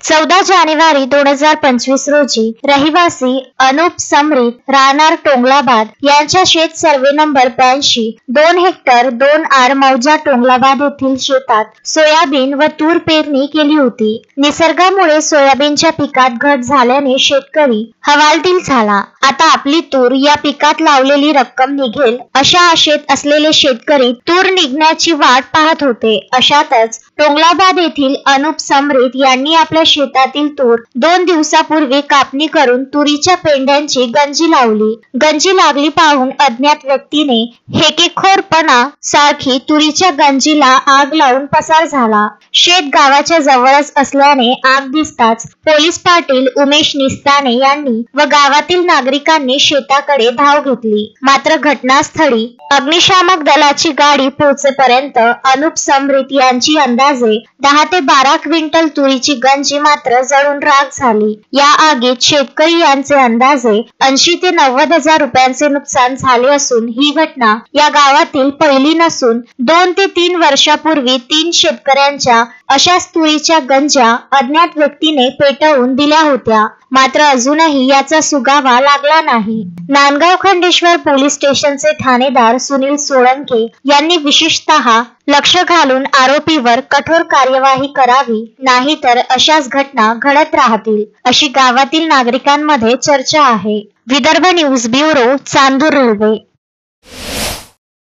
14 जानेवारी 2025 रोजी रहिवासी अनुप समरीत राहणार टोंगलाबाद यांच्या शेत सर्वे नंबर 82 2 हेक्टर 2 आर मौजा टोंगलाबाद येथील शेतात सोयाबीन व तूर पेरणी केली होती। निसर्गामुळे सोयाबीनच्या पिकात घट झाल्याने शेतकरी हवालदिल झाला। आता आपली तूर या पिकात लावलेली रक्कम निघेल अशा आशेत असलेले शेतकरी तूर निघण्याची वाट पाहत होते। अशातच टोंगलाबाद येथील अनुप समरीत यांनी आपल्या शेतातील तूर 2 दिवसापूर्वी कापणी करून तुरीच्या पेंड्यांची गंजी लावली। गंजी लागली पाहून अज्ञात व्यक्तीने हेकेखोरपणा सारखी तुरीच्या गंजीला आग लावून पसार झाला। शेत गावाच्या जवळच असल्याने आग दिसताच पोलीस पाटील उमेश निस्ताने यांनी व गावातील नागरिकांनी शेताकडे धाव घेतली। मात्र घटनास्थळी अग्निशामक दलाची गाडी पोहोचेपर्यंत अनुप समरीत यांची अंदाजे 10 ते 12 क्विंटल तुरीची गंजी मात्र जळून राख झाली। या आगीत शेतकरी यांचे अंदाजे 80 ते 90 हजार रुपयांचे नुकसान झाले असून ही घटना या गावातील पहिली नसून 2 ते 3 वर्षापूर्वी 3 शेतकऱ्यांच्या अशाच तुरीच्या गंजा अज्ञात व्यक्तीने पेटवून दिल्या होत्या। मात्र अजूनही याचा सुगावा लागला नाही। नांदगाव खंडेश्वर पोलीस स्टेशनचे ठाणेदार सुनील सोळंके यांनी विशेषतः लक्ष घालून आरोपीवर कठोर कार्यवाही करावी, नाहीतर अशाच घटना घडत राहतील अशी गावातील नागरिकांमध्ये चर्चा आहे। Vidarbha news bureau, Chandur railway.